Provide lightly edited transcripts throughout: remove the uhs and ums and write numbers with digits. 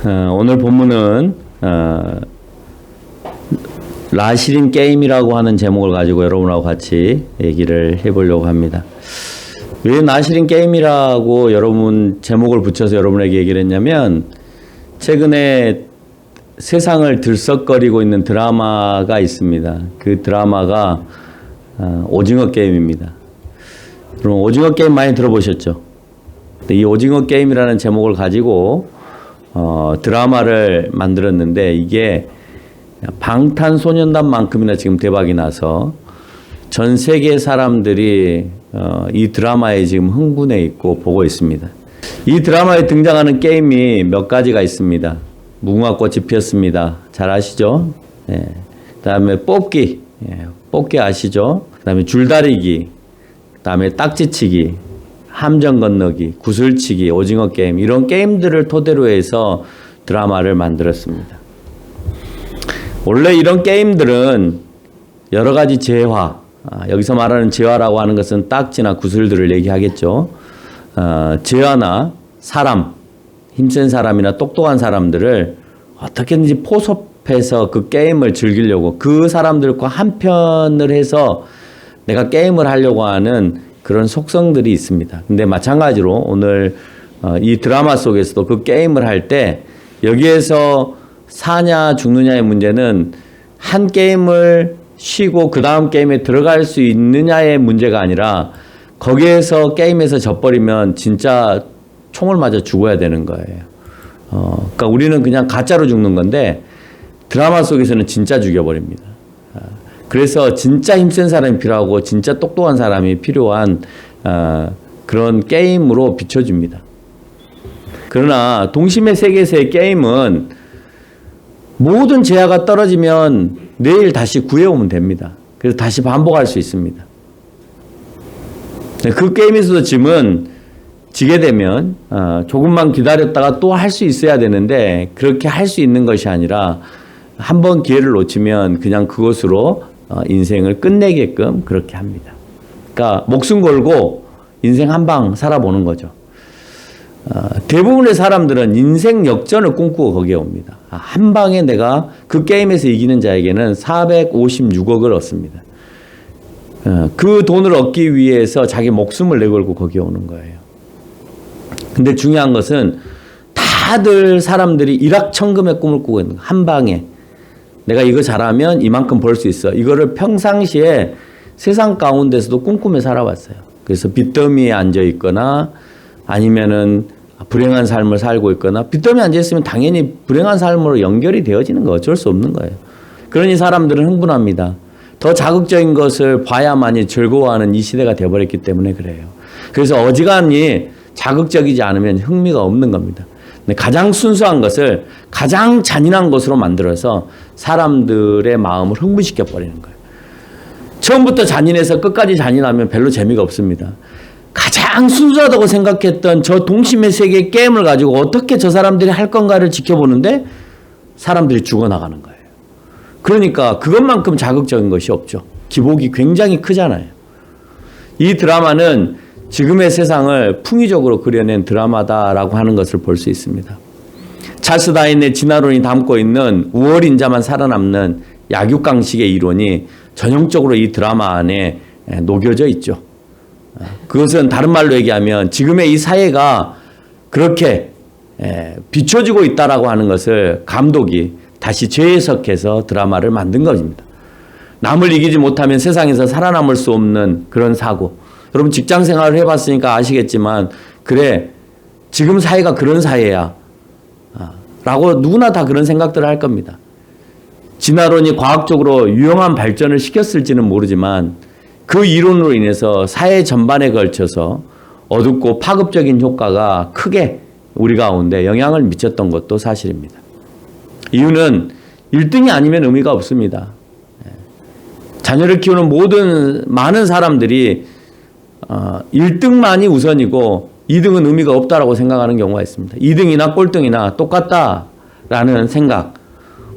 오늘 본문은 라시린 게임이라고 하는 제목을 가지고 여러분하고 같이 얘기를 해보려고 합니다. 왜 라시린 게임이라고 여러분 제목을 붙여서 여러분에게 얘기를 했냐면, 최근에 세상을 들썩거리고 있는 드라마가 있습니다. 그 드라마가 오징어 게임입니다. 여러분 오징어 게임 많이 들어보셨죠? 이 오징어 게임이라는 제목을 가지고 드라마를 만들었는데, 이게 방탄소년단만큼이나 지금 대박이 나서 전 세계 사람들이 이 드라마에 지금 흥분해 있고 보고 있습니다. 이 드라마에 등장하는 게임이 몇 가지가 있습니다. 무궁화꽃이 피었습니다. 잘 아시죠? 네. 그다음에 뽑기, 뽑기 아시죠? 그다음에 줄다리기, 그다음에 딱지치기, 함정 건너기, 구슬치기, 오징어 게임, 이런 게임들을 토대로 해서 드라마를 만들었습니다. 원래 이런 게임들은 여러 가지 재화, 여기서 말하는 재화라고 하는 것은 딱지나 구슬들을 얘기하겠죠. 재화나 사람, 힘센 사람이나 똑똑한 사람들을 어떻게든지 포섭해서 그 게임을 즐기려고, 그 사람들과 한편을 해서 내가 게임을 하려고 하는 그런 속성들이 있습니다. 근데 마찬가지로 오늘 이 드라마 속에서도 그 게임을 할 때 여기에서 사냐 죽느냐의 문제는 한 게임을 쉬고 그 다음 게임에 들어갈 수 있느냐의 문제가 아니라, 거기에서 게임에서 져버리면 진짜 총을 맞아 죽어야 되는 거예요. 그러니까 우리는 그냥 가짜로 죽는 건데 드라마 속에서는 진짜 죽여버립니다. 그래서 진짜 힘센 사람이 필요하고 진짜 똑똑한 사람이 필요한 그런 게임으로 비춰집니다. 그러나 동심의 세계에서의 게임은 모든 재화가 떨어지면 내일 다시 구해오면 됩니다. 그래서 다시 반복할 수 있습니다. 그 게임에서도 지게 되면 조금만 기다렸다가 또 할 수 있어야 되는데, 그렇게 할 수 있는 것이 아니라 한 번 기회를 놓치면 그냥 그것으로 인생을 끝내게끔 그렇게 합니다. 그러니까 목숨 걸고 인생 한 방 살아보는 거죠. 대부분의 사람들은 인생 역전을 꿈꾸고 거기에 옵니다. 한 방에 내가 그 게임에서 이기는 자에게는 456억을 얻습니다. 그 돈을 얻기 위해서 자기 목숨을 내걸고 거기에 오는 거예요. 근데 중요한 것은 다들 사람들이 일확천금의 꿈을 꾸고 있는 거예요. 한 방에 내가 이거 잘하면 이만큼 벌 수 있어. 이거를 평상시에 세상 가운데서도 꿈꾸며 살아왔어요. 그래서 빚더미에 앉아 있거나 아니면은 불행한 삶을 살고 있거나, 빚더미에 앉아 있으면 당연히 불행한 삶으로 연결이 되어지는 거 어쩔 수 없는 거예요. 그러니 사람들은 흥분합니다. 더 자극적인 것을 봐야만이 즐거워하는 이 시대가 되어버렸기 때문에 그래요. 그래서 어지간히 자극적이지 않으면 흥미가 없는 겁니다. 근데 가장 순수한 것을 가장 잔인한 것으로 만들어서 사람들의 마음을 흥분시켜 버리는 거예요. 처음부터 잔인해서 끝까지 잔인하면 별로 재미가 없습니다. 가장 순수하다고 생각했던 저 동심의 세계 게임을 가지고 어떻게 저 사람들이 할 건가를 지켜보는데 사람들이 죽어나가는 거예요. 그러니까 그것만큼 자극적인 것이 없죠. 기복이 굉장히 크잖아요. 이 드라마는 지금의 세상을 풍의적으로 그려낸 드라마다라고 하는 것을 볼 수 있습니다. 찰스 다윈의 진화론이 담고 있는 우월인자만 살아남는 약육강식의 이론이 전형적으로 이 드라마 안에 녹여져 있죠. 그것은 다른 말로 얘기하면 지금의 이 사회가 그렇게 비춰지고 있다라고 하는 것을 감독이 다시 재해석해서 드라마를 만든 것입니다. 남을 이기지 못하면 세상에서 살아남을 수 없는 그런 사고. 여러분 직장 생활을 해봤으니까 아시겠지만, 그래 지금 사회가 그런 사회야 라고 누구나 다 그런 생각들을 할 겁니다. 진화론이 과학적으로 유용한 발전을 시켰을지는 모르지만 그 이론으로 인해서 사회 전반에 걸쳐서 어둡고 파급적인 효과가 크게 우리 가운데 영향을 미쳤던 것도 사실입니다. 이유는 1등이 아니면 의미가 없습니다. 자녀를 키우는 많은 사람들이 1등만이 우선이고 2등은 의미가 없다라고 생각하는 경우가 있습니다. 2등이나 꼴등이나 똑같다라는 생각.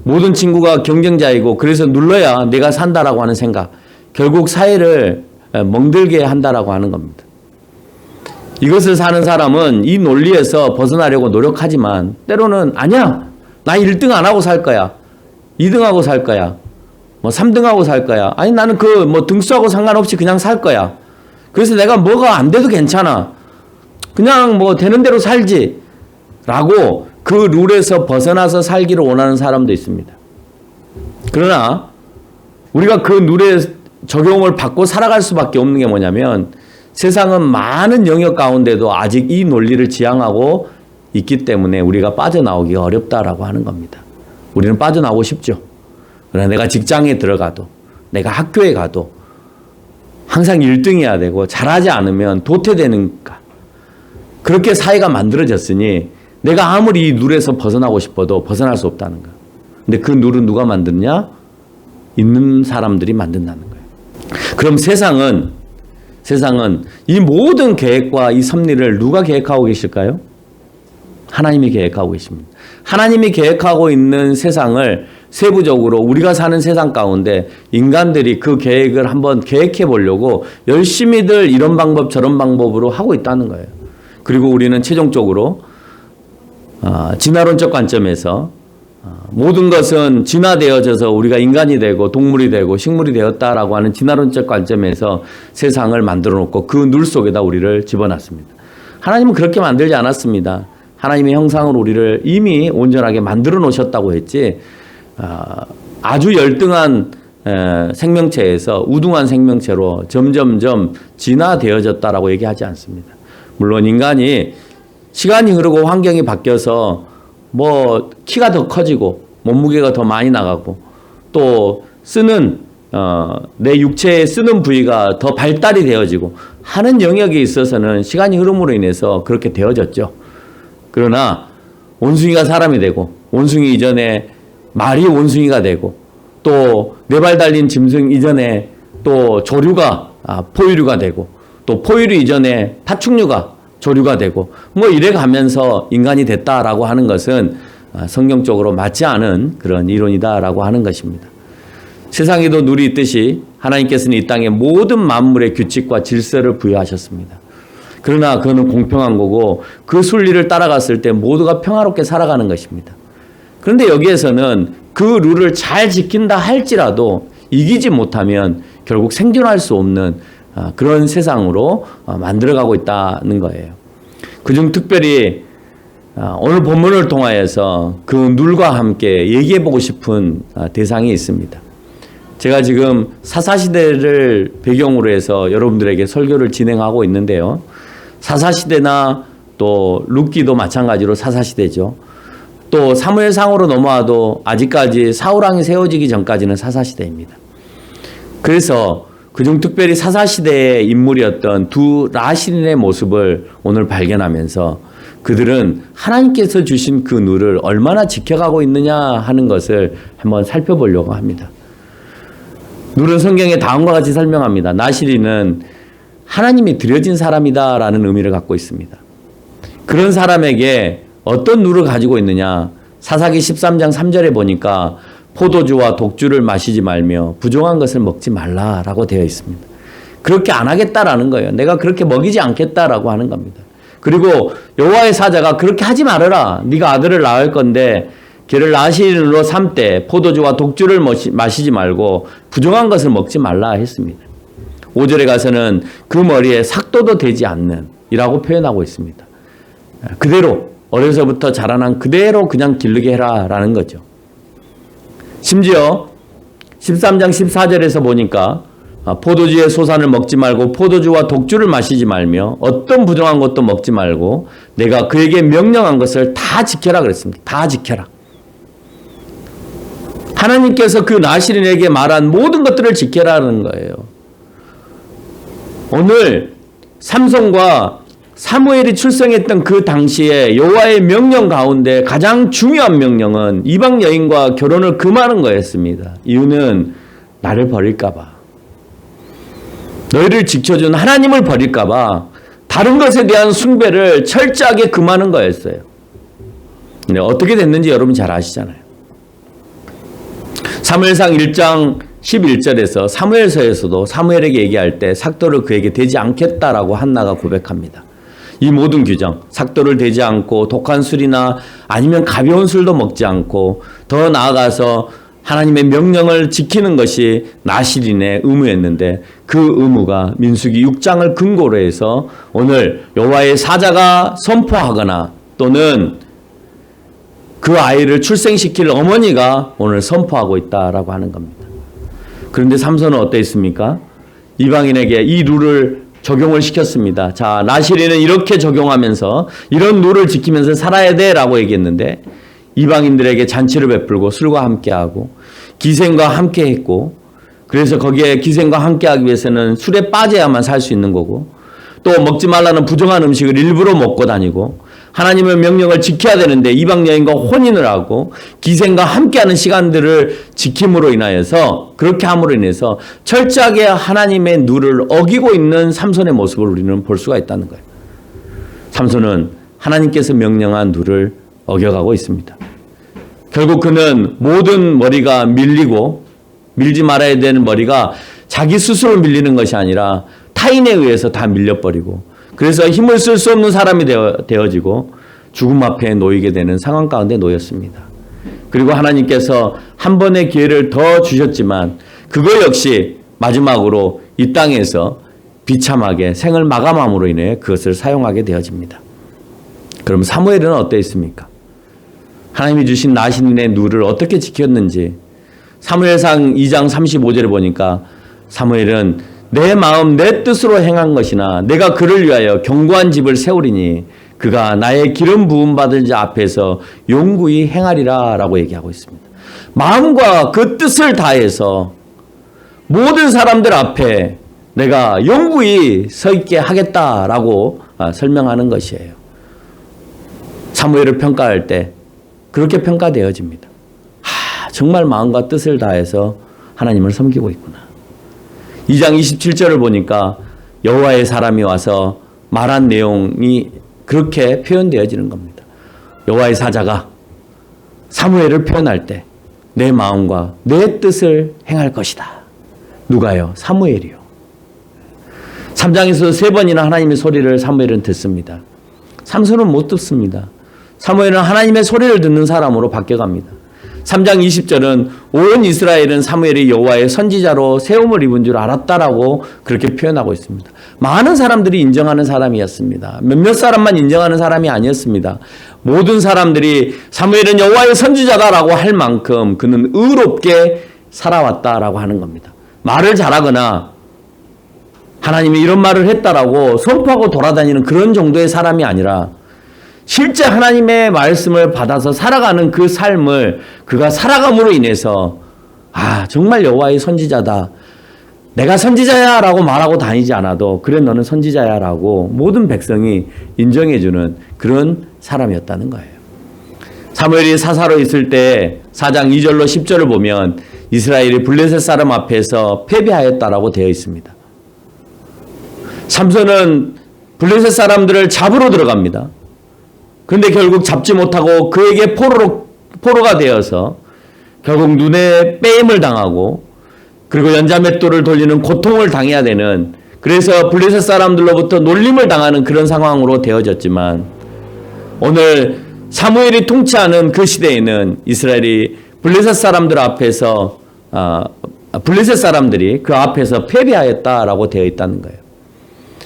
모든 친구가 경쟁자이고 그래서 눌러야 내가 산다라고 하는 생각. 결국 사회를 멍들게 한다라고 하는 겁니다. 이것을 사는 사람은 이 논리에서 벗어나려고 노력하지만 때로는 아니야. 나 1등 안 하고 살 거야. 2등 하고 살 거야. 뭐 3등 하고 살 거야. 아니 나는 그 뭐 등수하고 상관없이 그냥 살 거야. 그래서 내가 뭐가 안 돼도 괜찮아. 그냥 뭐 되는 대로 살지. 라고 그 룰에서 벗어나서 살기를 원하는 사람도 있습니다. 그러나 우리가 그 룰에 적용을 받고 살아갈 수밖에 없는 게 뭐냐면 세상은 많은 영역 가운데도 아직 이 논리를 지향하고 있기 때문에 우리가 빠져나오기가 어렵다라고 하는 겁니다. 우리는 빠져나오고 싶죠. 그러나 내가 직장에 들어가도 내가 학교에 가도 항상 1등해야 되고 잘하지 않으면 도태되는가. 그렇게 사회가 만들어졌으니 내가 아무리 이 룰에서 벗어나고 싶어도 벗어날 수 없다는 거야. 근데 그 룰은 누가 만드느냐? 있는 사람들이 만든다는 거예요. 그럼 세상은 이 모든 계획과 이 섭리를 누가 계획하고 계실까요? 하나님이 계획하고 계십니다. 하나님이 계획하고 있는 세상을 세부적으로 우리가 사는 세상 가운데 인간들이 그 계획을 한번 계획해 보려고 열심히들 이런 방법 저런 방법으로 하고 있다는 거예요. 그리고 우리는 최종적으로 진화론적 관점에서 모든 것은 진화되어져서 우리가 인간이 되고 동물이 되고 식물이 되었다라고 하는 진화론적 관점에서 세상을 만들어 놓고 그 룰 속에다 우리를 집어넣습니다. 하나님은 그렇게 만들지 않았습니다. 하나님의 형상으로 우리를 이미 온전하게 만들어 놓으셨다고 했지 아주 열등한 생명체에서 우등한 생명체로 점점점 진화되어졌다라고 얘기하지 않습니다. 물론 인간이 시간이 흐르고 환경이 바뀌어서 뭐 키가 더 커지고 몸무게가 더 많이 나가고 또 쓰는 내 육체에 쓰는 부위가 더 발달이 되어지고 하는 영역에 있어서는 시간이 흐름으로 인해서 그렇게 되어졌죠. 그러나 원숭이가 사람이 되고 원숭이 이전에 말이 원숭이가 되고 또 네 발 달린 짐승 이전에 또 조류가 포유류가 되고 또 포유류 이전에 파충류가 조류가 되고 뭐 이래 가면서 인간이 됐다라고 하는 것은 성경적으로 맞지 않은 그런 이론이다라고 하는 것입니다. 세상에도 룰이 있듯이 하나님께서는 이 땅의 모든 만물의 규칙과 질서를 부여하셨습니다. 그러나 그거는 공평한 거고 그 순리를 따라갔을 때 모두가 평화롭게 살아가는 것입니다. 그런데 여기에서는 그 룰을 잘 지킨다 할지라도 이기지 못하면 결국 생존할 수 없는 그런 세상으로 만들어가고 있다는 거예요. 그중 특별히 오늘 본문을 통하여서 그 룰과 함께 얘기해보고 싶은 대상이 있습니다. 제가 지금 사사시대를 배경으로 해서 여러분들에게 설교를 진행하고 있는데요. 사사시대나 또 룻기도 마찬가지로 사사시대죠. 또 사무엘상으로 넘어와도 아직까지 사울왕이 세워지기 전까지는 사사시대입니다. 그래서 그중 특별히 사사시대의 인물이었던 두 라신의 모습을 오늘 발견하면서 그들은 하나님께서 주신 그 룰을 얼마나 지켜가고 있느냐 하는 것을 한번 살펴보려고 합니다. 룰은 성경에 다음과 같이 설명합니다. 나실이는 하나님이 들여진 사람이다라는 의미를 갖고 있습니다. 그런 사람에게 어떤 룰을 가지고 있느냐? 사사기 13장 3절에 보니까 포도주와 독주를 마시지 말며 부정한 것을 먹지 말라라고 되어 있습니다. 그렇게 안 하겠다라는 거예요. 내가 그렇게 먹이지 않겠다라고 하는 겁니다. 그리고 여호와의 사자가 그렇게 하지 말아라. 네가 아들을 낳을 건데 걔를 나실인으로 삼되 포도주와 독주를 마시지 말고 부정한 것을 먹지 말라 했습니다. 5절에 가서는 그 머리에 삭도도 되지 않는 이라고 표현하고 있습니다. 그대로 어려서부터 자라난 그대로 그냥 기르게 해라 라는 거죠. 심지어 13장 14절에서 보니까 포도주의 소산을 먹지 말고 포도주와 독주를 마시지 말며 어떤 부정한 것도 먹지 말고 내가 그에게 명령한 것을 다 지켜라 그랬습니다. 다 지켜라. 하나님께서 그 나실인에게 말한 모든 것들을 지켜라는 거예요. 오늘 삼손과 사무엘이 출생했던 그 당시에 여호와의 명령 가운데 가장 중요한 명령은 이방 여인과 결혼을 금하는 거였습니다. 이유는 나를 버릴까 봐. 너희를 지켜준 하나님을 버릴까 봐 다른 것에 대한 숭배를 철저하게 금하는 거였어요. 근데 어떻게 됐는지 여러분 잘 아시잖아요. 사무엘상 1장 11절에서 사무엘서에서도 사무엘에게 얘기할 때 삭도를 그에게 되지 않겠다라고 한나가 고백합니다. 이 모든 규정, 삭도를 대지 않고 독한 술이나 아니면 가벼운 술도 먹지 않고 더 나아가서 하나님의 명령을 지키는 것이 나실인의 의무였는데 그 의무가 민수기 6장을 근거로 해서 오늘 여호와의 사자가 선포하거나 또는 그 아이를 출생시킬 어머니가 오늘 선포하고 있다라고 하는 겁니다. 그런데 삼손은 어땠습니까? 이방인에게 이 룰을 적용을 시켰습니다. 자, 나실인은 이렇게 적용하면서 이런 룰을 지키면서 살아야 돼라고 얘기했는데 이방인들에게 잔치를 베풀고 술과 함께하고 기생과 함께했고 그래서 거기에 기생과 함께하기 위해서는 술에 빠져야만 살 수 있는 거고 또 먹지 말라는 부정한 음식을 일부러 먹고 다니고 하나님의 명령을 지켜야 되는데 이방 여인과 혼인을 하고 기생과 함께하는 시간들을 지킴으로 인하여서 그렇게 함으로 인해서 철저하게 하나님의 룰을 어기고 있는 삼손의 모습을 우리는 볼 수가 있다는 거예요. 삼손은 하나님께서 명령한 룰을 어겨가고 있습니다. 결국 그는 모든 머리가 밀리고 밀지 말아야 되는 머리가 자기 스스로 밀리는 것이 아니라 타인에 의해서 다 밀려버리고 그래서 힘을 쓸 수 없는 사람이 되어지고 죽음 앞에 놓이게 되는 상황 가운데 놓였습니다. 그리고 하나님께서 한 번의 기회를 더 주셨지만 그거 역시 마지막으로 이 땅에서 비참하게 생을 마감함으로 인해 그것을 사용하게 되어집니다. 그럼 사무엘은 어땠습니까? 하나님이 주신 나신의 룰을 어떻게 지켰는지 사무엘상 2장 35절을 보니까 사무엘은 내 마음 내 뜻으로 행한 것이나 내가 그를 위하여 견고한 집을 세우리니 그가 나의 기름 부음 받은 자 앞에서永구히 행하리라 라고 얘기하고 있습니다. 마음과 그 뜻을 다해서 모든 사람들 앞에 내가 영구히 서 있게 하겠다라고 설명하는 것이에요. 사무엘을 평가할 때 그렇게 평가되어집니다. 정말 마음과 뜻을 다해서 하나님을 섬기고 있구나. 2장 27절을 보니까 여호와의 사람이 와서 말한 내용이 그렇게 표현되어지는 겁니다. 여호와의 사자가 사무엘을 표현할 때 내 마음과 내 뜻을 행할 것이다. 누가요? 사무엘이요. 3장에서 3번이나 하나님의 소리를 사무엘은 듣습니다. 삼손은 못 듣습니다. 사무엘은 하나님의 소리를 듣는 사람으로 바뀌어갑니다. 3장 20절은 온 이스라엘은 사무엘이 여호와의 선지자로 세움을 입은 줄 알았다라고 그렇게 표현하고 있습니다. 많은 사람들이 인정하는 사람이었습니다. 몇몇 사람만 인정하는 사람이 아니었습니다. 모든 사람들이 사무엘은 여호와의 선지자다라고 할 만큼 그는 의롭게 살아왔다라고 하는 겁니다. 말을 잘하거나 하나님이 이런 말을 했다라고 선포하고 돌아다니는 그런 정도의 사람이 아니라 실제 하나님의 말씀을 받아서 살아가는 그 삶을 그가 살아감으로 인해서 정말 여호와의 선지자다. 내가 선지자야 라고 말하고 다니지 않아도 그래 너는 선지자야 라고 모든 백성이 인정해주는 그런 사람이었다는 거예요. 사무엘이 사사로 있을 때 4장 2절로 10절을 보면 이스라엘이 블레셋 사람 앞에서 패배하였다라고 되어 있습니다. 삼손은 블레셋 사람들을 잡으러 들어갑니다. 그런데 결국 잡지 못하고 그에게 포로가 되어서 결국 눈에 빼임을 당하고 그리고 연자맷돌을 돌리는 고통을 당해야 되는 그래서 블레셋 사람들로부터 놀림을 당하는 그런 상황으로 되어졌지만 오늘 사무엘이 통치하는 그 시대에는 이스라엘이 블레셋 사람들 앞에서 블레셋 사람들이 그 앞에서 패배하였다라고 되어 있다는 거예요.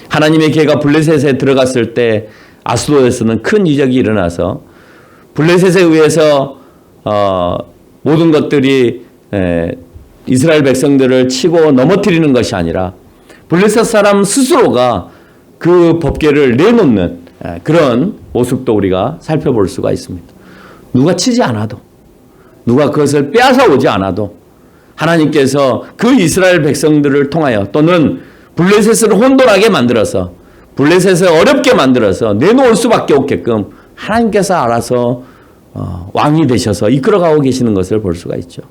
하나님의 계가 블레셋에 들어갔을 때 아스돗에서는 큰 이적이 일어나서 블레셋에 의해서 모든 것들이 이스라엘 백성들을 치고 넘어뜨리는 것이 아니라 블레셋 사람 스스로가 그 법궤를 내놓는 그런 모습도 우리가 살펴볼 수가 있습니다. 누가 치지 않아도 누가 그것을 빼앗아 오지 않아도 하나님께서 그 이스라엘 백성들을 통하여 또는 블레셋을 혼돈하게 만들어서 블레셋을 어렵게 만들어서 내놓을 수밖에 없게끔 하나님께서 알아서 왕이 되셔서 이끌어가고 계시는 것을 볼 수가 있죠.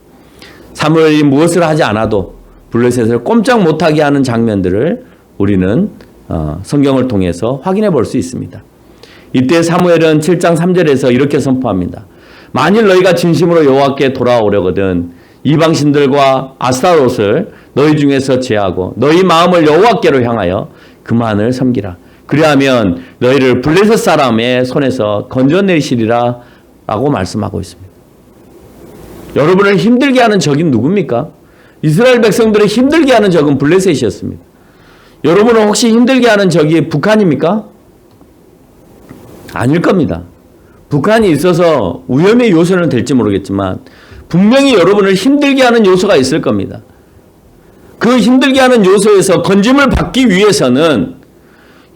사무엘이 무엇을 하지 않아도 블레셋을 꼼짝 못하게 하는 장면들을 우리는 성경을 통해서 확인해 볼 수 있습니다. 이때 사무엘은 7장 3절에서 이렇게 선포합니다. 만일 너희가 진심으로 여호와께 돌아오려거든 이방신들과 아스타롯을 너희 중에서 제하고 너희 마음을 여호와께로 향하여 그만을 섬기라. 그리하면 너희를 블레셋 사람의 손에서 건져내시리라 라고 말씀하고 있습니다. 여러분을 힘들게 하는 적이 누굽니까? 이스라엘 백성들을 힘들게 하는 적은 블레셋이었습니다. 여러분은 혹시 힘들게 하는 적이 북한입니까? 아닐 겁니다. 북한이 있어서 위험의 요소는 될지 모르겠지만 분명히 여러분을 힘들게 하는 요소가 있을 겁니다. 그 힘들게 하는 요소에서 건짐을 받기 위해서는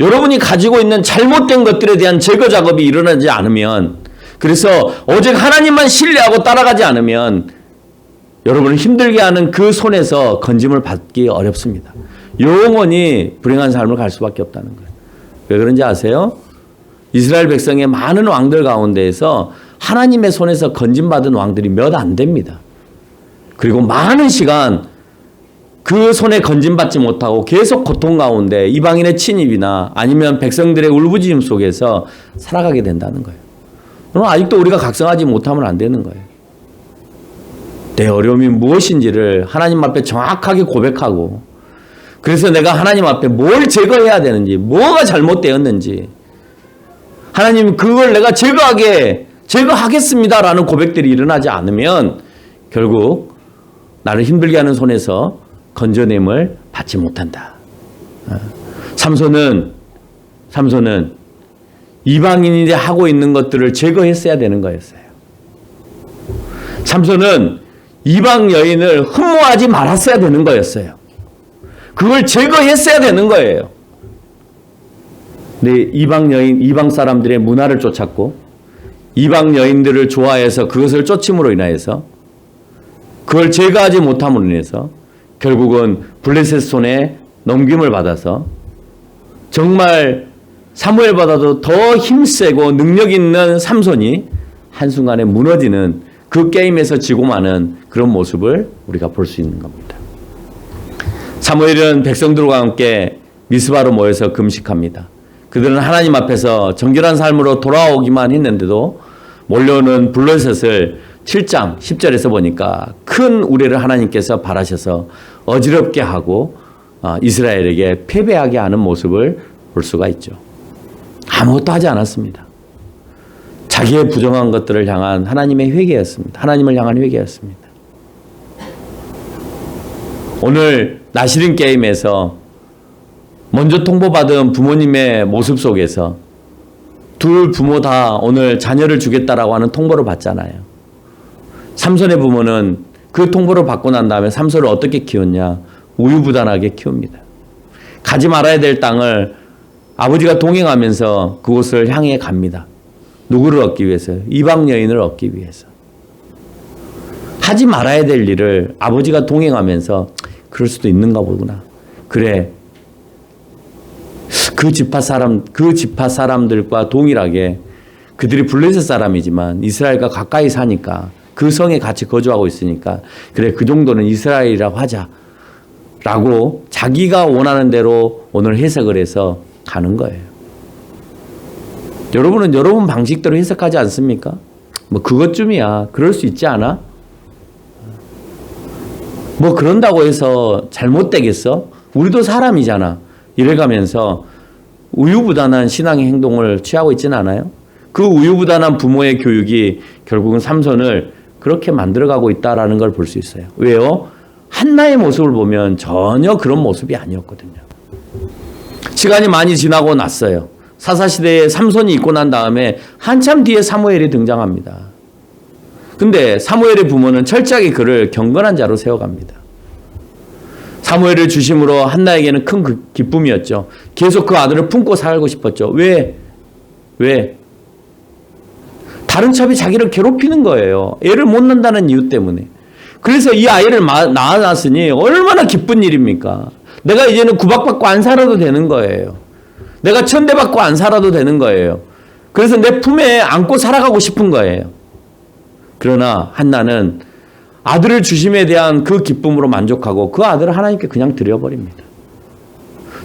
여러분이 가지고 있는 잘못된 것들에 대한 제거 작업이 일어나지 않으면, 그래서 오직 하나님만 신뢰하고 따라가지 않으면 여러분을 힘들게 하는 그 손에서 건짐을 받기 어렵습니다. 영원히 불행한 삶을 갈 수밖에 없다는 거예요. 왜 그런지 아세요? 이스라엘 백성의 많은 왕들 가운데에서 하나님의 손에서 건짐받은 왕들이 몇 안 됩니다. 그리고 많은 시간 그 손에 건짐받지 못하고 계속 고통 가운데 이방인의 침입이나 아니면 백성들의 울부짖음 속에서 살아가게 된다는 거예요. 그럼 아직도 우리가 각성하지 못하면 안 되는 거예요. 내 어려움이 무엇인지를 하나님 앞에 정확하게 고백하고, 그래서 내가 하나님 앞에 뭘 제거해야 되는지, 뭐가 잘못되었는지, 하나님 그걸 내가 제거하겠습니다라는 고백들이 일어나지 않으면 결국 나를 힘들게 하는 손에서 건져냄을 받지 못한다. 삼손은 이방인이 하고 있는 것들을 제거했어야 되는 거였어요. 삼손은 이방 여인을 흠모하지 말았어야 되는 거였어요. 그걸 제거했어야 되는 거예요. 근데 이방 사람들의 문화를 쫓았고 이방 여인들을 좋아해서 그것을 쫓음으로 인하여서 그걸 제거하지 못함으로 인해서 결국은 블레셋 손에 넘김을 받아서 정말 사무엘보다도 더 힘세고 능력 있는 삼손이 한순간에 무너지는 그 게임에서 지고 마는 그런 모습을 우리가 볼 수 있는 겁니다. 사무엘은 백성들과 함께 미스바로 모여서 금식합니다. 그들은 하나님 앞에서 정결한 삶으로 돌아오기만 했는데도 몰려오는 블레셋을 7장 10절에서 보니까 큰 우레를 하나님께서 바라셔서 어지럽게 하고 이스라엘에게 패배하게 하는 모습을 볼 수가 있죠. 아무것도 하지 않았습니다. 자기의 부정한 것들을 향한 하나님의 회개였습니다. 하나님을 향한 회개였습니다. 오늘 나시린 게임에서 먼저 통보받은 부모님의 모습 속에서 둘 부모 다 오늘 자녀를 주겠다라고 하는 통보를 받잖아요. 삼손의 부모는 그 통보를 받고 난 다음에 삼손을 어떻게 키웠냐? 우유부단하게 키웁니다. 가지 말아야 될 땅을 아버지가 동행하면서 그곳을 향해 갑니다. 누구를 얻기 위해서요? 이방 여인을 얻기 위해서. 하지 말아야 될 일을 아버지가 동행하면서 그럴 수도 있는가 보구나. 그래. 그 지파 사람들과 동일하게 그들이 블레셋 사람이지만 이스라엘과 가까이 사니까 그 성에 같이 거주하고 있으니까 그래 그 정도는 이스라엘이라고 하자라고 자기가 원하는 대로 오늘 해석을 해서 가는 거예요. 여러분은 여러분 방식대로 해석하지 않습니까? 뭐 그것쯤이야. 그럴 수 있지 않아? 뭐 그런다고 해서 잘못되겠어? 우리도 사람이잖아. 이래가면서 우유부단한 신앙의 행동을 취하고 있지는 않아요? 그 우유부단한 부모의 교육이 결국은 삼손을 그렇게 만들어가고 있다라는 걸 볼 수 있어요. 왜요? 한나의 모습을 보면 전혀 그런 모습이 아니었거든요. 시간이 많이 지나고 났어요. 사사시대에 삼손이 있고 난 다음에 한참 뒤에 사무엘이 등장합니다. 근데 사무엘의 부모는 철저하게 그를 경건한 자로 세워갑니다. 사무엘을 중심으로 한나에게는 큰 기쁨이었죠. 계속 그 아들을 품고 살고 싶었죠. 왜? 다른 첩이 자기를 괴롭히는 거예요. 애를 못 낳는다는 이유 때문에. 그래서 이 아이를 낳아놨으니 얼마나 기쁜 일입니까? 내가 이제는 구박받고 안 살아도 되는 거예요. 내가 천대받고 안 살아도 되는 거예요. 그래서 내 품에 안고 살아가고 싶은 거예요. 그러나 한나는 아들을 주심에 대한 그 기쁨으로 만족하고 그 아들을 하나님께 그냥 드려버립니다.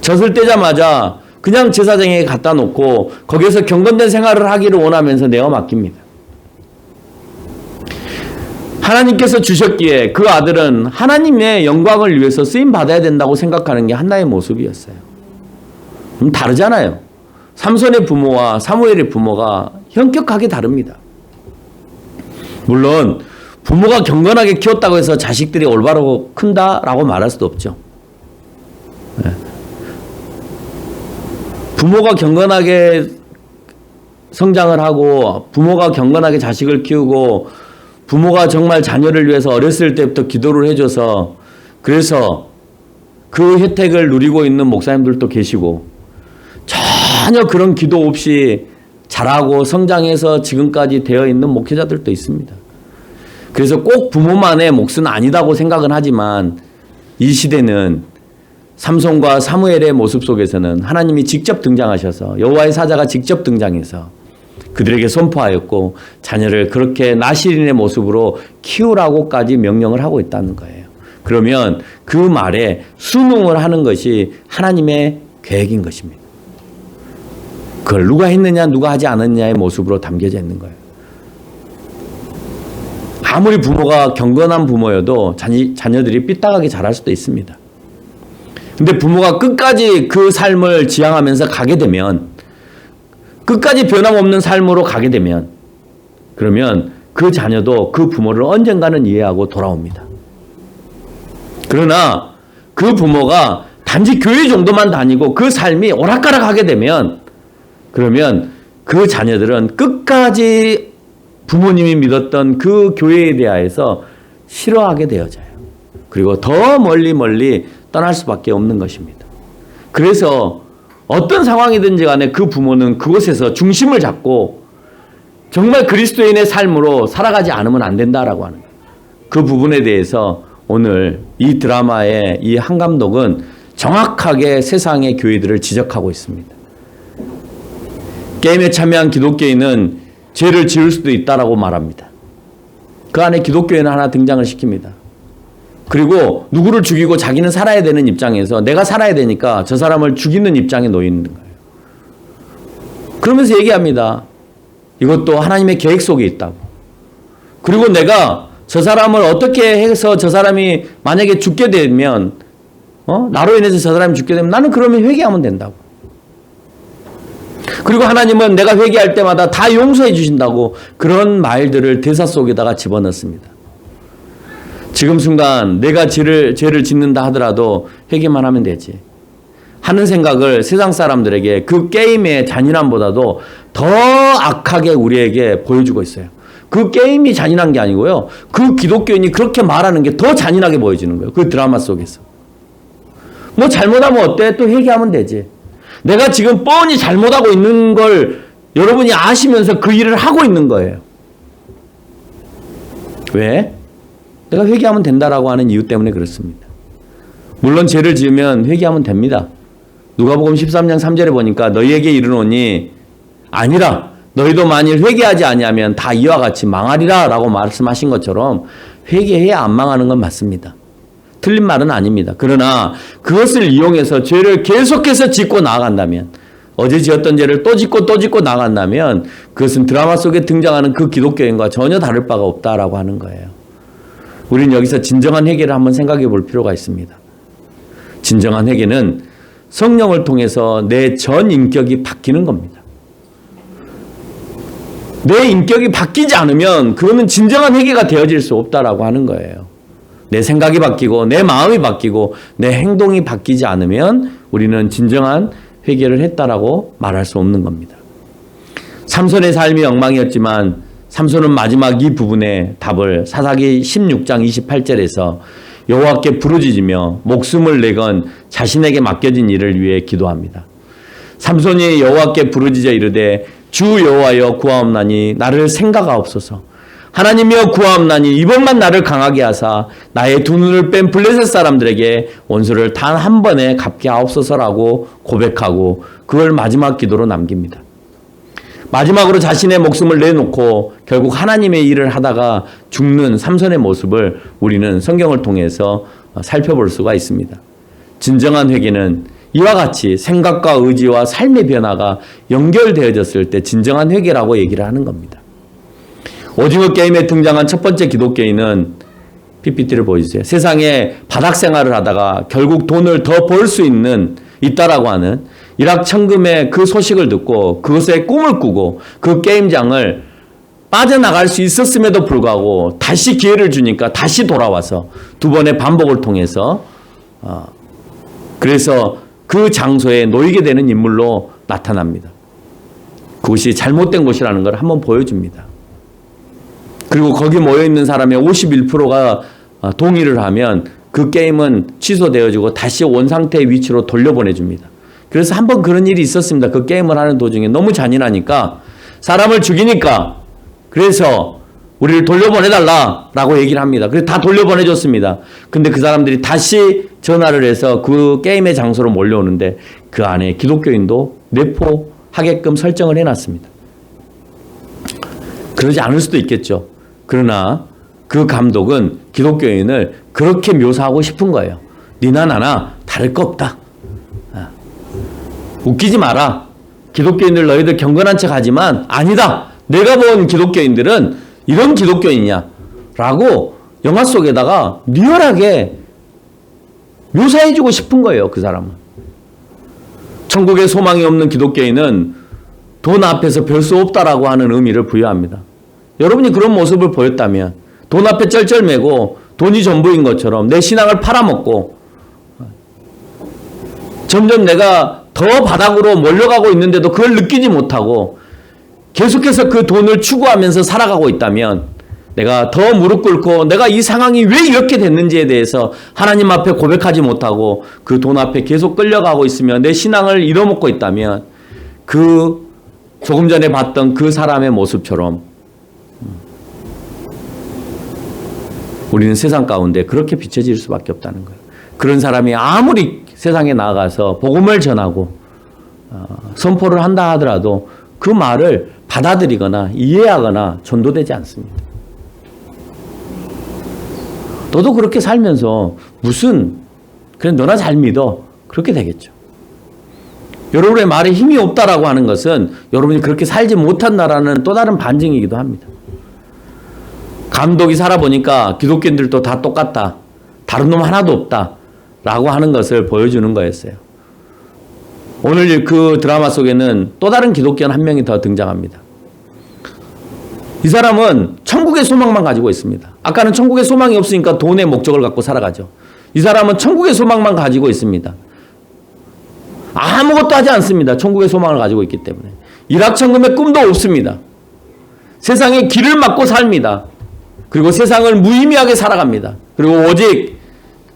젖을 떼자마자 그냥 제사장에게 갖다 놓고 거기에서 경건된 생활을 하기를 원하면서 내어 맡깁니다. 하나님께서 주셨기에 그 아들은 하나님의 영광을 위해서 쓰임 받아야 된다고 생각하는 게 한나의 모습이었어요. 다르잖아요. 삼손의 부모와 사무엘의 부모가 현격하게 다릅니다. 물론 부모가 경건하게 키웠다고 해서 자식들이 올바로 큰다라고 말할 수도 없죠. 부모가 경건하게 성장을 하고 부모가 경건하게 자식을 키우고 부모가 정말 자녀를 위해서 어렸을 때부터 기도를 해줘서 그래서 그 혜택을 누리고 있는 목사님들도 계시고 전혀 그런 기도 없이 자라고 성장해서 지금까지 되어 있는 목회자들도 있습니다. 그래서 꼭 부모만의 몫은 아니다고 생각은 하지만 이 시대는 삼손과 사무엘의 모습 속에서는 하나님이 직접 등장하셔서 여호와의 사자가 직접 등장해서 그들에게 선포하였고 자녀를 그렇게 나시린의 모습으로 키우라고까지 명령을 하고 있다는 거예요. 그러면 그 말에 순응을 하는 것이 하나님의 계획인 것입니다. 그걸 누가 했느냐 누가 하지 않았느냐의 모습으로 담겨져 있는 거예요. 아무리 부모가 경건한 부모여도 자녀들이 삐딱하게 자랄 수도 있습니다. 근데 부모가 끝까지 그 삶을 지향하면서 가게 되면 끝까지 변함없는 삶으로 가게 되면 그러면 그 자녀도 그 부모를 언젠가는 이해하고 돌아옵니다. 그러나 그 부모가 단지 교회 정도만 다니고 그 삶이 오락가락하게 되면 그러면 그 자녀들은 끝까지 부모님이 믿었던 그 교회에 대하여서 싫어하게 되어져요. 그리고 더 멀리 떠날 수밖에 없는 것입니다. 그래서 어떤 상황이든지 간에 그 부모는 그곳에서 중심을 잡고 정말 그리스도인의 삶으로 살아가지 않으면 안 된다라고 하는 거예요. 그 부분에 대해서 오늘 이 드라마의 이 한 감독은 정확하게 세상의 교회들을 지적하고 있습니다. 게임에 참여한 기독교인은 죄를 지을 수도 있다라고 말합니다. 그 안에 기독교인은 하나 등장을 시킵니다. 그리고 누구를 죽이고 자기는 살아야 되는 입장에서 내가 살아야 되니까 저 사람을 죽이는 입장에 놓여 있는 거예요. 그러면서 얘기합니다. 이것도 하나님의 계획 속에 있다고. 그리고 내가 저 사람을 어떻게 해서 저 사람이 만약에 죽게 되면 나로 인해서 저 사람이 죽게 되면 나는 그러면 회개하면 된다고. 그리고 하나님은 내가 회개할 때마다 다 용서해 주신다고 그런 말들을 대사 속에다가 집어넣습니다. 지금 순간 내가 죄를 짓는다 하더라도 회개만 하면 되지 하는 생각을 세상 사람들에게 그 게임의 잔인함보다도 더 악하게 우리에게 보여주고 있어요. 그 게임이 잔인한 게 아니고요. 그 기독교인이 그렇게 말하는 게 더 잔인하게 보여지는 거예요. 그 드라마 속에서. 뭐 잘못하면 어때? 또 회개하면 되지. 내가 지금 뻔히 잘못하고 있는 걸 여러분이 아시면서 그 일을 하고 있는 거예요. 왜? 내가 회개하면 된다라고 하는 이유 때문에 그렇습니다. 물론 죄를 지으면 회개하면 됩니다. 누가복음 13장 3절에 보니까 너희에게 이르노니 아니라 너희도 만일 회개하지 아니하면 다 이와 같이 망하리라 라고 말씀하신 것처럼 회개해야 안 망하는 건 맞습니다. 틀린 말은 아닙니다. 그러나 그것을 이용해서 죄를 계속해서 짓고 나아간다면 어제 지었던 죄를 또 짓고 나아간다면 그것은 드라마 속에 등장하는 그 기독교인과 전혀 다를 바가 없다라고 하는 거예요. 우리는 여기서 진정한 회개를 한번 생각해 볼 필요가 있습니다. 진정한 회개는 성령을 통해서 내 전 인격이 바뀌는 겁니다. 내 인격이 바뀌지 않으면 그거는 진정한 회개가 되어질 수 없다라고 하는 거예요. 내 생각이 바뀌고 내 마음이 바뀌고 내 행동이 바뀌지 않으면 우리는 진정한 회개를 했다라고 말할 수 없는 겁니다. 삼손의 삶이 엉망이었지만 삼손은 마지막 이 부분의 답을 사사기 16장 28절에서 여호와께 부르짖으며 목숨을 내건 자신에게 맡겨진 일을 위해 기도합니다. 삼손이 여호와께 부르짖어 이르되 주 여호와여 구하옵나니 나를 생각하옵소서. 하나님이여 구하옵나니 이번만 나를 강하게 하사 나의 두 눈을 뺀 블레셋 사람들에게 원수를 단 한 번에 갚게 하옵소서라고 고백하고 그걸 마지막 기도로 남깁니다. 마지막으로 자신의 목숨을 내놓고 결국 하나님의 일을 하다가 죽는 삼손의 모습을 우리는 성경을 통해서 살펴볼 수가 있습니다. 진정한 회개는 이와 같이 생각과 의지와 삶의 변화가 연결되어졌을 때 진정한 회개라고 얘기를 하는 겁니다. 오징어 게임에 등장한 첫 번째 기독교인은 PPT를 보여주세요. 세상에 바닥 생활을 하다가 결국 돈을 더 벌 수 있다라고 하는 일확천금의 그 소식을 듣고 그것에 꿈을 꾸고 그 게임장을 빠져나갈 수 있었음에도 불구하고 다시 기회를 주니까 다시 돌아와서 두 번의 반복을 통해서 그래서 그 장소에 놓이게 되는 인물로 나타납니다. 그것이 잘못된 것이라는 걸 한번 보여줍니다. 그리고 거기 모여있는 사람의 51%가 동의를 하면 그 게임은 취소되어지고 다시 원상태의 위치로 돌려보내줍니다. 그래서 한번 그런 일이 있었습니다. 그 게임을 하는 도중에 너무 잔인하니까 사람을 죽이니까 그래서 우리를 돌려보내달라라고 얘기를 합니다. 그래서 다 돌려보내줬습니다. 근데 그 사람들이 다시 전화를 해서 그 게임의 장소로 몰려오는데 그 안에 기독교인도 내포하게끔 설정을 해놨습니다. 그러지 않을 수도 있겠죠. 그러나 그 감독은 기독교인을 그렇게 묘사하고 싶은 거예요. 니나 나나 다를 거 없다. 웃기지 마라. 기독교인들 너희들 경건한 척 하지만 아니다. 내가 본 기독교인들은 이런 기독교인이야 라고 영화 속에다가 리얼하게 묘사해주고 싶은 거예요. 그 사람은. 천국에 소망이 없는 기독교인은 돈 앞에서 별 수 없다라고 하는 의미를 부여합니다. 여러분이 그런 모습을 보였다면 돈 앞에 쩔쩔매고 돈이 전부인 것처럼 내 신앙을 팔아먹고 점점 내가 더 바닥으로 몰려가고 있는데도 그걸 느끼지 못하고 계속해서 그 돈을 추구하면서 살아가고 있다면 내가 더 무릎 꿇고 내가 이 상황이 왜 이렇게 됐는지에 대해서 하나님 앞에 고백하지 못하고 그 돈 앞에 계속 끌려가고 있으면 내 신앙을 잃어먹고 있다면 그 조금 전에 봤던 그 사람의 모습처럼 우리는 세상 가운데 그렇게 비춰질 수밖에 없다는 거예요. 그런 사람이 아무리 세상에 나가서 복음을 전하고 선포를 한다 하더라도 그 말을 받아들이거나 이해하거나 전도되지 않습니다. 너도 그렇게 살면서 무슨 그래 너나 잘 믿어 그렇게 되겠죠. 여러분의 말에 힘이 없다라고 하는 것은 여러분이 그렇게 살지 못한다라는 또 다른 반증이기도 합니다. 감독이 살아보니까 기독교인들도 다 똑같다. 다른 놈 하나도 없다. 라고 하는 것을 보여주는 거였어요. 오늘 그 드라마 속에는 또 다른 기독교인 한 명이 더 등장합니다. 이 사람은 천국의 소망만 가지고 있습니다. 아까는 천국의 소망이 없으니까 돈의 목적을 갖고 살아가죠. 이 사람은 천국의 소망만 가지고 있습니다. 아무것도 하지 않습니다. 천국의 소망을 가지고 있기 때문에. 일확천금의 꿈도 없습니다. 세상에 길을 막고 삽니다. 그리고 세상을 무의미하게 살아갑니다. 그리고 오직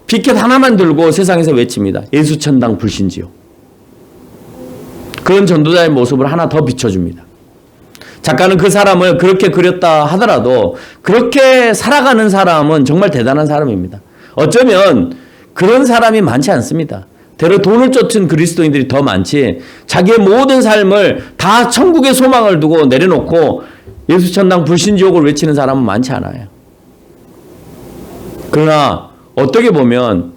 피켓 하나만 들고 세상에서 외칩니다. 예수천당 불신지요. 그런 전도자의 모습을 하나 더 비춰줍니다. 작가는 그 사람을 그렇게 그렸다 하더라도 그렇게 살아가는 사람은 정말 대단한 사람입니다. 어쩌면 그런 사람이 많지 않습니다. 대로 돈을 쫓은 그리스도인들이 더 많지 자기의 모든 삶을 다 천국의 소망을 두고 내려놓고 예수천당 불신지옥을 외치는 사람은 많지 않아요. 그러나 어떻게 보면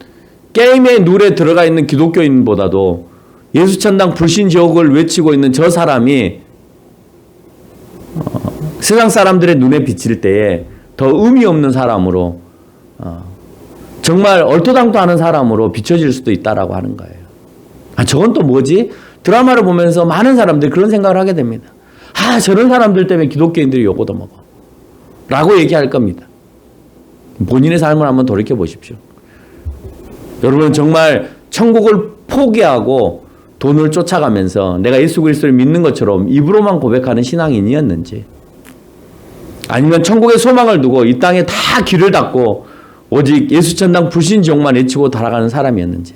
게임의 룰에 들어가 있는 기독교인보다도 예수천당 불신지옥을 외치고 있는 저 사람이 세상 사람들의 눈에 비칠 때에 더 의미 없는 사람으로 정말 얼토당토 하는 사람으로 비춰질 수도 있다라고 하는 거예요. 저건 또 뭐지? 드라마를 보면서 많은 사람들이 그런 생각을 하게 됩니다. 저런 사람들 때문에 기독교인들이 욕 얻어먹어 라고 얘기할 겁니다. 본인의 삶을 한번 돌이켜 보십시오. 여러분 정말 천국을 포기하고 돈을 쫓아가면서 내가 예수 그리스도를 믿는 것처럼 입으로만 고백하는 신앙인이었는지, 아니면 천국의 소망을 두고 이 땅에 다 길을 닫고 오직 예수천당 불신지옥만 외치고 달아가는 사람이었는지.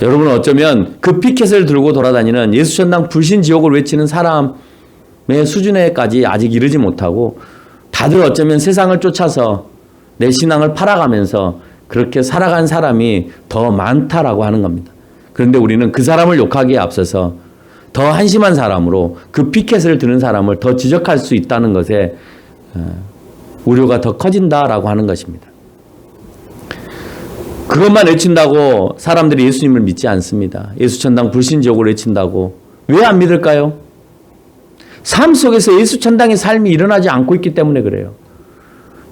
여러분은 어쩌면 그 피켓을 들고 돌아다니는 예수천당 불신지옥을 외치는 사람의 수준에까지 아직 이르지 못하고 다들 어쩌면 세상을 쫓아서 내 신앙을 팔아가면서 그렇게 살아간 사람이 더 많다라고 하는 겁니다. 그런데 우리는 그 사람을 욕하기에 앞서서 더 한심한 사람으로 그 피켓을 드는 사람을 더 지적할 수 있다는 것에 우려가 더 커진다라고 하는 것입니다. 그것만 외친다고 사람들이 예수님을 믿지 않습니다. 예수천당 불신지옥을 외친다고. 왜 안 믿을까요? 삶 속에서 예수천당의 삶이 일어나지 않고 있기 때문에 그래요.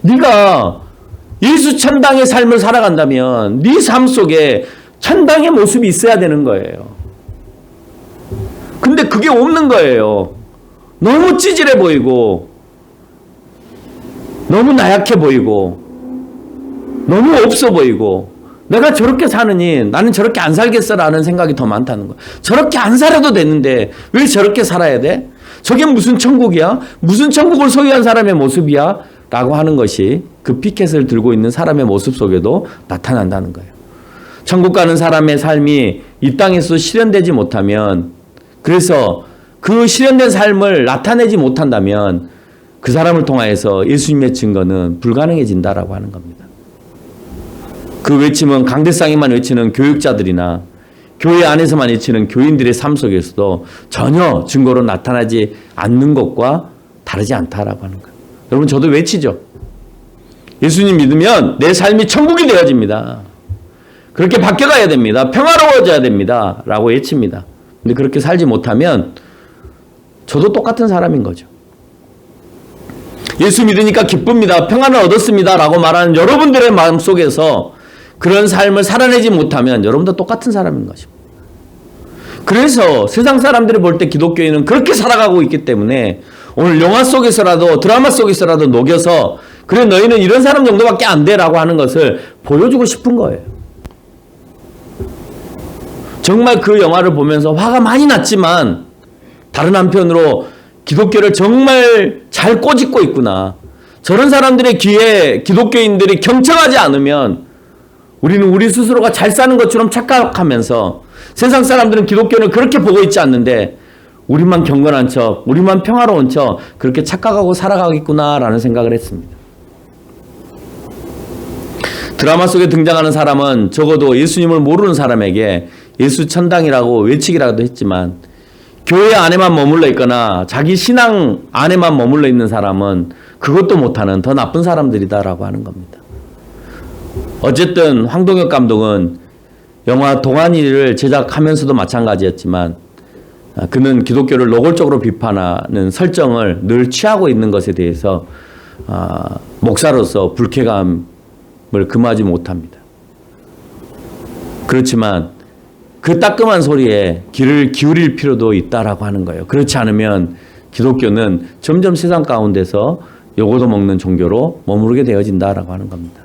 네가 예수천당의 삶을 살아간다면 네 삶 속에 천당의 모습이 있어야 되는 거예요. 근데 그게 없는 거예요. 너무 찌질해 보이고, 너무 나약해 보이고, 너무 없어 보이고, 내가 저렇게 사느니 나는 저렇게 안 살겠어라는 생각이 더 많다는 거예요. 저렇게 안 살아도 되는데 왜 저렇게 살아야 돼? 저게 무슨 천국이야? 무슨 천국을 소유한 사람의 모습이야? 라고 하는 것이 그 피켓을 들고 있는 사람의 모습 속에도 나타난다는 거예요. 천국 가는 사람의 삶이 이 땅에서 실현되지 못하면, 그래서 그 실현된 삶을 나타내지 못한다면 그 사람을 통하여서 예수님의 증거는 불가능해진다라고 하는 겁니다. 그 외침은 강대상에만 외치는 교육자들이나 교회 안에서만 외치는 교인들의 삶 속에서도 전혀 증거로 나타나지 않는 것과 다르지 않다라고 하는 거예요. 여러분, 저도 외치죠. 예수님 믿으면 내 삶이 천국이 되어집니다. 그렇게 바뀌어가야 됩니다. 평화로워져야 됩니다. 라고 외칩니다. 근데 그렇게 살지 못하면 저도 똑같은 사람인 거죠. 예수 믿으니까 기쁩니다. 평안을 얻었습니다. 라고 말하는 여러분들의 마음속에서 그런 삶을 살아내지 못하면 여러분도 똑같은 사람인 것입니다. 그래서 세상 사람들이 볼 때 기독교인은 그렇게 살아가고 있기 때문에 오늘 영화 속에서라도 드라마 속에서라도 녹여서 그래 너희는 이런 사람 정도밖에 안 돼 라고 하는 것을 보여주고 싶은 거예요. 정말 그 영화를 보면서 화가 많이 났지만 다른 한편으로 기독교를 정말 잘 꼬집고 있구나. 저런 사람들의 귀에 기독교인들이 경청하지 않으면 우리는 우리 스스로가 잘 사는 것처럼 착각하면서 세상 사람들은 기독교를 그렇게 보고 있지 않는데 우리만 경건한 척, 우리만 평화로운 척 그렇게 착각하고 살아가겠구나라는 생각을 했습니다. 드라마 속에 등장하는 사람은 적어도 예수님을 모르는 사람에게 예수 천당이라고 외치기라도 했지만 교회 안에만 머물러 있거나 자기 신앙 안에만 머물러 있는 사람은 그것도 못하는 더 나쁜 사람들이다라고 하는 겁니다. 어쨌든 황동혁 감독은 영화 동안이를 제작하면서도 마찬가지였지만 그는 기독교를 노골적으로 비판하는 설정을 늘 취하고 있는 것에 대해서 목사로서 불쾌감을 금하지 못합니다. 그렇지만 그 따끔한 소리에 귀를 기울일 필요도 있다라고 하는 거예요. 그렇지 않으면 기독교는 점점 세상 가운데서 요거도 먹는 종교로 머무르게 되어진다라고 하는 겁니다.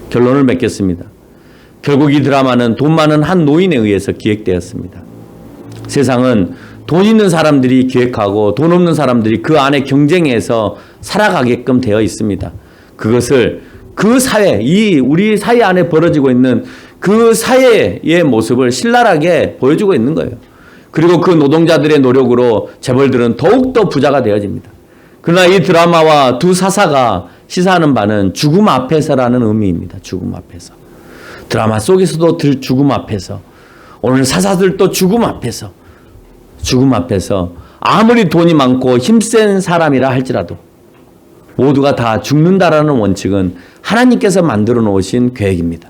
결론을 맺겠습니다. 결국 이 드라마는 돈 많은 한 노인에 의해서 기획되었습니다. 세상은 돈 있는 사람들이 기획하고 돈 없는 사람들이 그 안에 경쟁해서 살아가게끔 되어 있습니다. 그것을 그 사회, 우리 사회 안에 벌어지고 있는 그 사회의 모습을 신랄하게 보여주고 있는 거예요. 그리고 그 노동자들의 노력으로 재벌들은 더욱더 부자가 되어집니다. 그러나 이 드라마와 두 사사가 시사하는 바는 죽음 앞에서라는 의미입니다. 죽음 앞에서. 드라마 속에서도 죽음 앞에서, 오늘 사사들도 죽음 앞에서 아무리 돈이 많고 힘센 사람이라 할지라도 모두가 다 죽는다라는 원칙은 하나님께서 만들어 놓으신 계획입니다.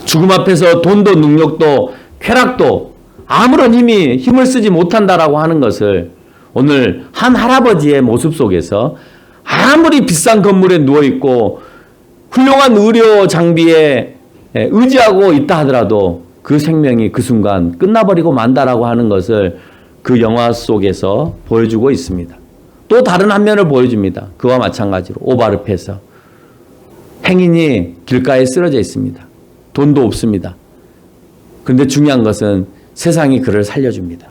죽음 앞에서 돈도 능력도 쾌락도 아무런 힘을 쓰지 못한다라고 하는 것을 오늘 한 할아버지의 모습 속에서 아무리 비싼 건물에 누워있고 훌륭한 의료 장비에 의지하고 있다 하더라도 그 생명이 그 순간 끝나버리고 만다라고 하는 것을 그 영화 속에서 보여주고 있습니다. 또 다른 한 면을 보여줍니다. 그와 마찬가지로 오바르페에서 행인이 길가에 쓰러져 있습니다. 돈도 없습니다. 그런데 중요한 것은 세상이 그를 살려줍니다.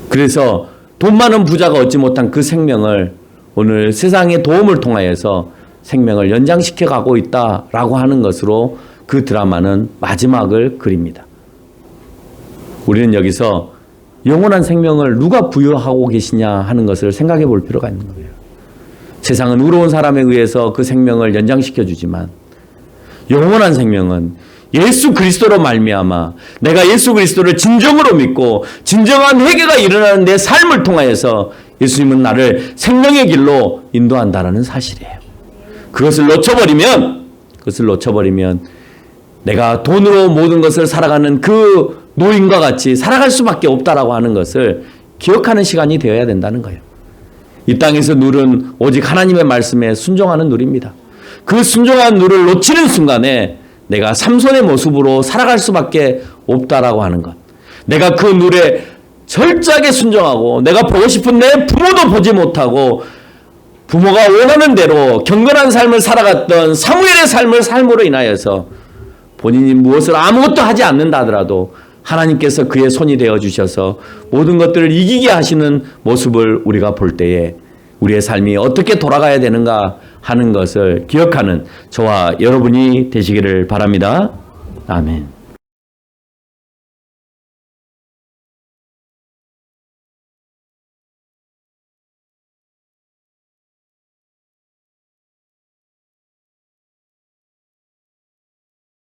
그래서 돈 많은 부자가 얻지 못한 그 생명을 오늘 세상의 도움을 통하여서 생명을 연장시켜 가고 있다라고 하는 것으로 그 드라마는 마지막을 그립니다. 우리는 여기서 영원한 생명을 누가 부여하고 계시냐 하는 것을 생각해 볼 필요가 있는 거예요. 세상은 의로운 사람에 의해서 그 생명을 연장시켜 주지만 영원한 생명은 예수 그리스도로 말미암아 내가 예수 그리스도를 진정으로 믿고 진정한 회개가 일어나는 내 삶을 통하여서 예수님은 나를 생명의 길로 인도한다라는 사실이에요. 그것을 놓쳐버리면 내가 돈으로 모든 것을 살아가는 그 노인과 같이 살아갈 수밖에 없다라고 하는 것을 기억하는 시간이 되어야 된다는 거예요. 이 땅에서 누른 오직 하나님의 말씀에 순종하는 누리입니다. 그 순종한 누를 놓치는 순간에 내가 삼손의 모습으로 살아갈 수밖에 없다라고 하는 것. 내가 그 룰에 철저하게 순종하고 내가 보고 싶은 내 부모도 보지 못하고 부모가 원하는 대로 경건한 삶을 살아갔던 사무엘의 삶으로 인하여서 본인이 무엇을 아무것도 하지 않는다 하더라도 하나님께서 그의 손이 되어 주셔서 모든 것들을 이기게 하시는 모습을 우리가 볼 때에 우리의 삶이 어떻게 돌아가야 되는가 하는 것을 기억하는 저와 여러분이 되시기를 바랍니다. 아멘.